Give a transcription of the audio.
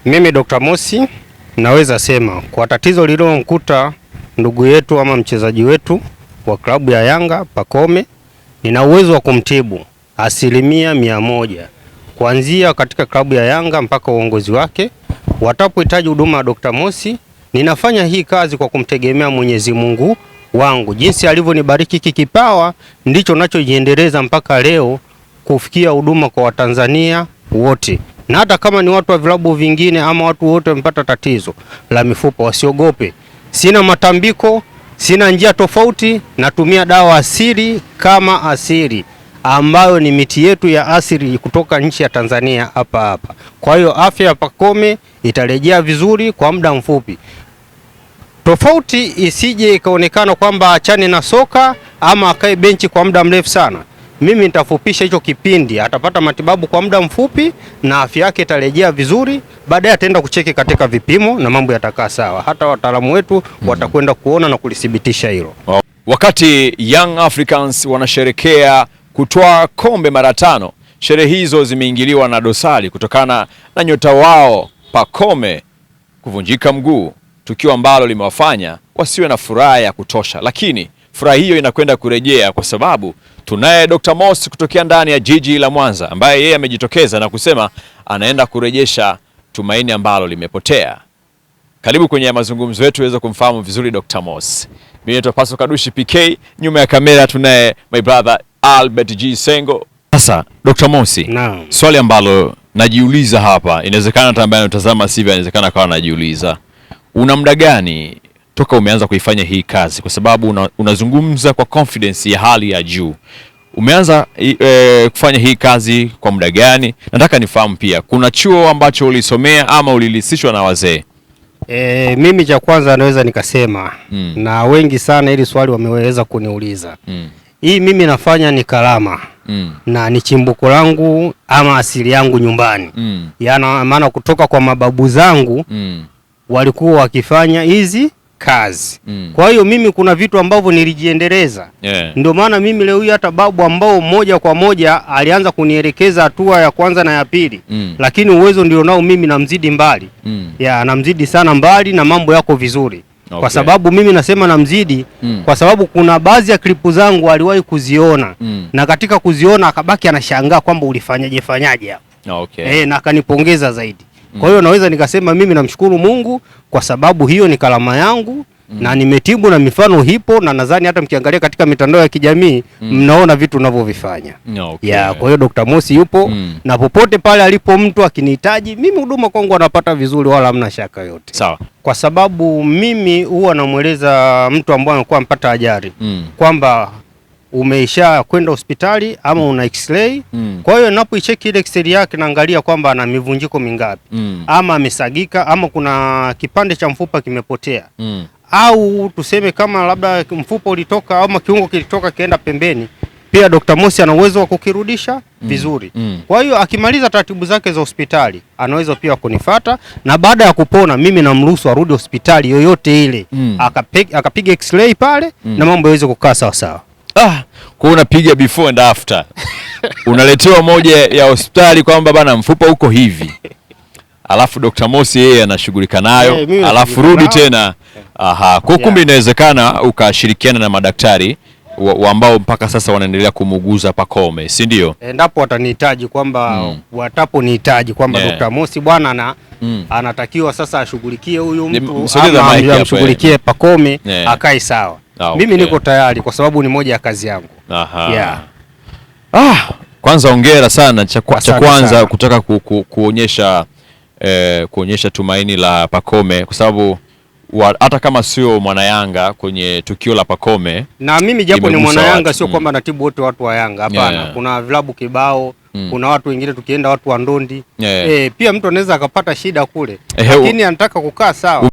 Mimi Dr. Mosi naweza sema kwa tatizo lililomkuta ndugu yetu ama mchezaji wetu wa klabu ya Yanga Pacome, nina uwezo wa kumtibu 100%, kuanzia katika klabu ya Yanga mpaka uongozi wake watapohitaji huduma ya Dr. Mosi. Ninafanya hii kazi kwa kumtegemea Mwenyezi Mungu wangu, jinsi alivyonibariki kipawa ndicho nachojiendeleza mpaka leo kufikia huduma kwa Watanzania wote. Na hata kama ni watu wa vilabu vingine ama watu wote wamepata tatizo la mifupa, wasiogope. Sina matambiko, sina njia tofauti, natumia dawa asili kama asili ambayo ni miti yetu ya asili kutoka nchi ya Tanzania hapa. Kwa hiyo afya ya Pacome itarejea vizuri kwa muda mfupi. Tofauti isije ikaonekana kwamba achane na soka ama akae benchi kwa muda mrefu sana. Mimi nitafupisha hicho kipindi, atapata matibabu kwa muda mfupi na afya yake itarejea vizuri. Baadaye ataenda kucheki katika vipimo na mambo yatakaa sawa. Hata wataalamu wetu watakwenda kuona na kulithibitisha hilo. Wakati Young Africans wanasherekea kutoa kombe mara 5, sherehe hizo zimeingiliwa na dosari kutokana na nyota wao Pacome kuvunjika mguu, tukio ambalo limewafanya wasiwe na furaha ya kutosha, lakini furaha hiyo inakwenda kurejea kwa sababu tunaye Dr. Mosi kutokea ndani ya jiji la Mwanza ambaye yeye amejitokeza na kusema anaenda kurejesha tumaini ambalo limepotea. Karibu kwenye mazungumzo yetu uweze kumfahamu vizuri Dr. Mosi. Mimi naitwa Paso Kadushi PK, nyuma ya kamera tunaye my brother Albert G Sengo. Sasa Dr. Mosi, swali ambalo najiuliza hapa, inawezekana hata ambaye anatazama sivyo, inawezekana akawa anajiuliza, una muda gani toka umeanza kuifanya hii kazi? Kwa sababu unazungumza kwa confidence ya hali ya juu. Umeanza kufanya hii kazi kwa muda gani? Nataka nifahamu pia, kuna chuo ambacho ulisomea ama ulilisishwa na wazee? Mimi cha kwanza naweza nikasema na wengi sana ili swali wameweza kuniuliza. Hii mimi nafanya ni kalama na ni chimbuko langu ama asili yangu nyumbani. Yana maana kutoka kwa mababu zangu walikuwa wakifanya hizi kazi. Kwa hiyo mimi kuna vitu ambavyo nilijiendeleza. Ndio maana mimi leo hii hata babu ambao moja kwa moja alianza kunielekeza hatua ya kwanza na ya pili, lakini uwezo ndio nao mimi namzidi mbali. Namzidi sana mbali na mambo yako vizuri. Kwa sababu mimi nasema namzidi kwa sababu kuna baadhi ya klipu zangu aliwahi kuziona na katika kuziona akabaki anashangaa kwamba ulifanyaje hapo. Na akanipongeza zaidi. Kwa hiyo naweza nikasema mimi namshukuru Mungu kwa sababu hiyo ni kalama yangu na nimetibu na mifano hipo, na nadhani hata mkiangalia katika mitandao ya kijamii mnaona vitu ninavyovifanya. Kwa hiyo Dr. Mosi yupo na popote pale alipo mtu akinihitaji mimi huduma kwangu anapata vizuri, wala hamna shaka yote. Sawa. Kwa sababu mimi huwa namueleza mtu ambaye anakuwa mpata ajali kwamba umeisha kwenda hospitali ama una x-ray. Kwa hiyo ninapoicheki ile x-ray yake naangalia kwamba ana mivunjiko mingapi, ama amesagika, ama kuna kipande cha mfupa kimepotea, au tuseme kama labda mfupa ulitoka ama kiungo kilitoka kienda pembeni, pia Dr. Mosi ana uwezo wa kukirudisha vizuri. Kwa hiyo akimaliza taratibu zake za hospitali anaweza pia kunifuata, na baada ya kupona mimi namruhusu arudi hospitali yoyote ile akapiga x-ray pale na mambo yaweze kukaa sawa sawa. Kwa unapiga before and after. Unaletewa moja ya hospitali kwamba bana mfupa uko hivi. Alafu Dr. Mosi yeye anashughulika nayo, alafu rudi tena. Kwa kumbe inawezekana ukashirikiana na madaktari ambao mpaka sasa wanaendelea kumuguza Pacome, si ndio? Endapo watanihitaji kwamba wataponihitaji kwamba Dr. Mosi bwana anatakiwa sasa ashughulikie huyu mtu ama amshughulikie Pacome akae sawa. Mimi niko tayari kwa sababu ni moja ya kazi yangu. Kwanza hongera sana cha kwanza kutaka kuonyesha tumaini la Pacome, kwa sababu hata kama sio mwana Yanga kwenye tukio la Pacome, na mimi japo ni mwana Yanga sio kwamba natibu wote watu wa Yanga, hapana. Kuna vilabu kibao, kuna watu wengine tukienda watu wa ndondi. Pia mtu anaweza akapata shida kule, lakini anataka kukaa sawa.